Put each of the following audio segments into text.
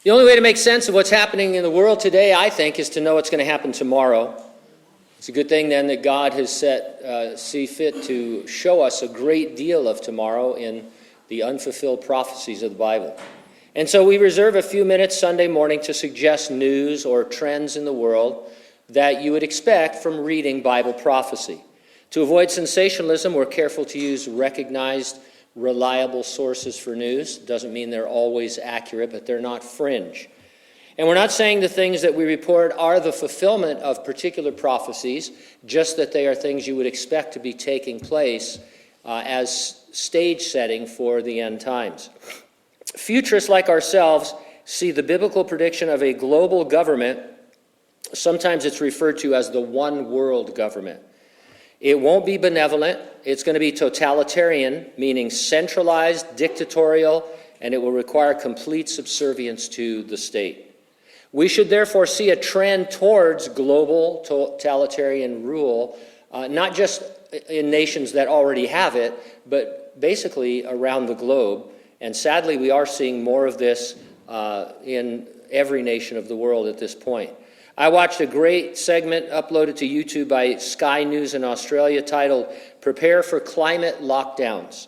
The only way to make sense of what's happening in the world today, I think, is to know what's going to happen tomorrow. It's a good thing then that God has see fit to show us a great deal of tomorrow in the unfulfilled prophecies of the Bible. And so we reserve a few minutes Sunday morning to suggest news or trends in the world that you would expect from reading Bible prophecy. To avoid sensationalism, we're careful to use recognized, reliable sources for news. Doesn't mean they're always accurate, but they're not fringe. And we're not saying the things that we report are the fulfillment of particular prophecies, just that they are things you would expect to be taking place as stage setting for the end times. Futurists like ourselves see the biblical prediction of a global government. Sometimes it's referred to as the one world government. It won't be benevolent. It's going to be totalitarian, meaning centralized, dictatorial, and it will require complete subservience to the state. We should therefore see a trend towards global totalitarian rule, not just in nations that already have it, but basically around the globe. And sadly, we are seeing more of this in every nation of the world at this point. I watched a great segment uploaded to YouTube by Sky News in Australia titled, "Prepare for Climate Lockdowns."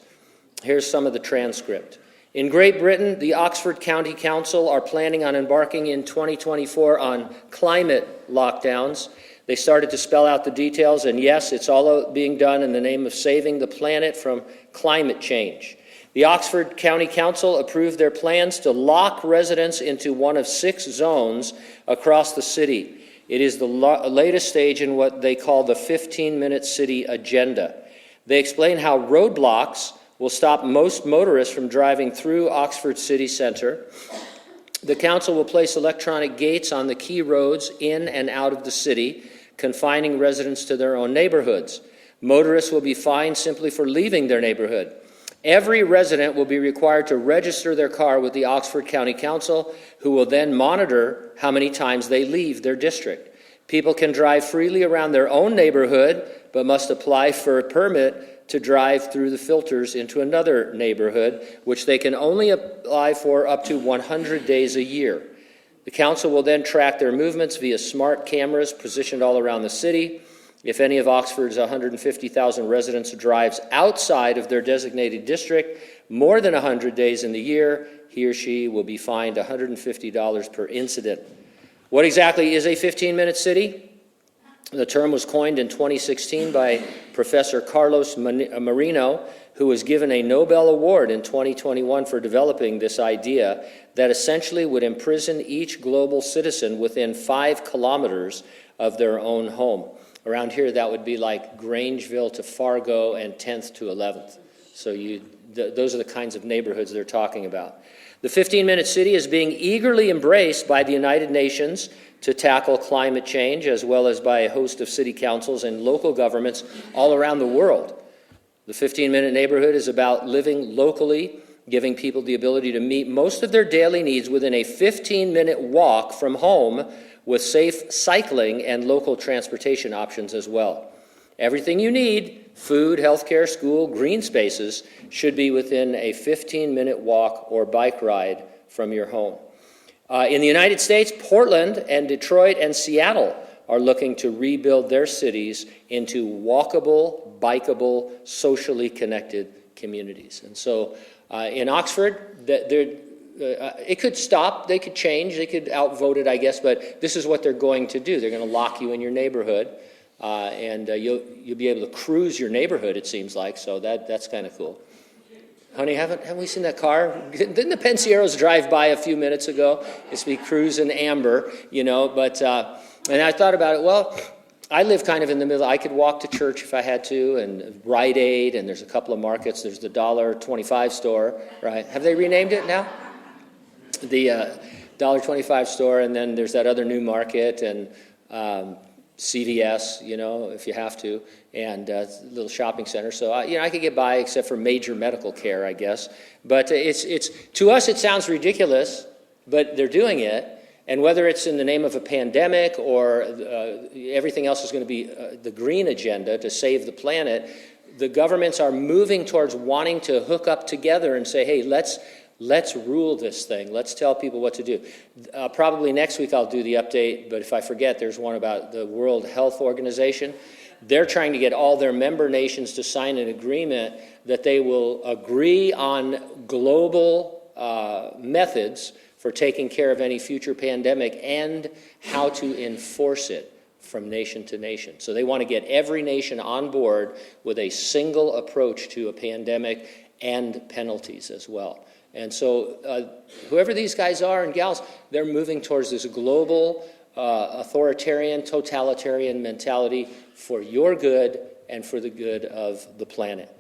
Here's some of the transcript. In Great Britain, the Oxford County Council are planning on embarking in 2024 on climate lockdowns. They started to spell out the details, and yes, it's all being done in the name of saving the planet from climate change. The Oxford County Council approved their plans to lock residents into one of 6 zones across the city. It is the latest stage in what they call the 15-minute city agenda. They explain how roadblocks will stop most motorists from driving through Oxford city center. The council will place electronic gates on the key roads in and out of the city, confining residents to their own neighborhoods. Motorists will be fined simply for leaving their neighborhood. Every resident will be required to register their car with the Oxford County Council, who will then monitor how many times they leave their district. People can drive freely around their own neighborhood, but must apply for a permit to drive through the filters into another neighborhood, which they can only apply for up to 100 days a year. The council will then track their movements via smart cameras positioned all around the city. If any of Oxford's 150,000 residents drives outside of their designated district more than 100 days in the year, he or she will be fined $150 per incident. What exactly is a 15-minute city? The term was coined in 2016 by Professor Carlos Marino, who was given a Nobel Award in 2021 for developing this idea that essentially would imprison each global citizen within 5 kilometers of their own home. Around here, that would be like Grangeville to Fargo and 10th to 11th. So those are the kinds of neighborhoods they're talking about. The 15-minute city is being eagerly embraced by the United Nations to tackle climate change, as well as by a host of city councils and local governments all around the world. The 15-minute neighborhood is about living locally, giving people the ability to meet most of their daily needs within a 15-minute walk from home, with safe cycling and local transportation options as well. Everything you need, food, healthcare, school, green spaces, should be within a 15-minute walk or bike ride from your home. In the United States, Portland and Detroit and Seattle are looking to rebuild their cities into walkable, bikeable, socially connected communities. And so in Oxford, it could stop, they could change, they could outvote it, I guess, but this is what they're going to do. They're going to lock you in your neighborhood, and you'll be able to cruise your neighborhood, it seems like, so that's kind of cool. Honey, haven't we seen that car? Didn't the Pensieros drive by a few minutes ago? It's be cruising amber, but, and I thought about it, well, I live kind of in the middle. I could walk to church if I had to, and Rite Aid, and there's a couple of markets. There's the $1.25 store, right? Have they renamed it now? The $1.25 store, and then there's that other new market, and CVS, if you have to, and a little shopping center. So, I could get by except for major medical care, I guess. But it's to us, it sounds ridiculous, but they're doing it. And whether it's in the name of a pandemic or everything else is going to be the green agenda to save the planet, the governments are moving towards wanting to hook up together and say, hey, let's Let's rule this thing. Let's tell people what to do. Probably next week I'll do the update, but if I forget, there's one about the World Health Organization. They're trying to get all their member nations to sign an agreement that they will agree on global methods for taking care of any future pandemic and how to enforce it from nation to nation. So they want to get every nation on board with a single approach to a pandemic and penalties as well. And so whoever these guys are and gals, they're moving towards this global authoritarian, totalitarian mentality for your good and for the good of the planet.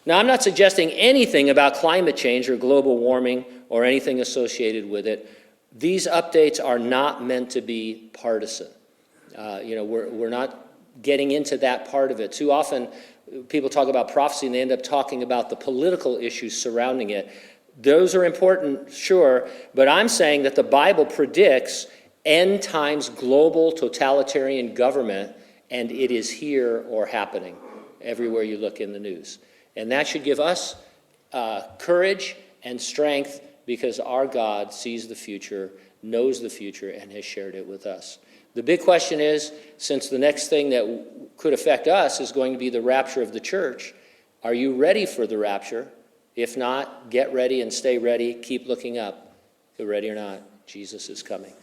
Now, I'm not suggesting anything about climate change or global warming or anything associated with it. These updates are not meant to be partisan. We're not getting into that part of it. Too often, people talk about prophecy and they end up talking about the political issues surrounding it. Those are important, sure, but I'm saying that the Bible predicts end times global totalitarian government, and it is here or happening everywhere you look in the news. And that should give us courage and strength because our God sees the future, knows the future, and has shared it with us. The big question is, since the next thing that could affect us is going to be the rapture of the church, are you ready for the rapture? If not, get ready and stay ready. Keep looking up. If you're ready or not, Jesus is coming.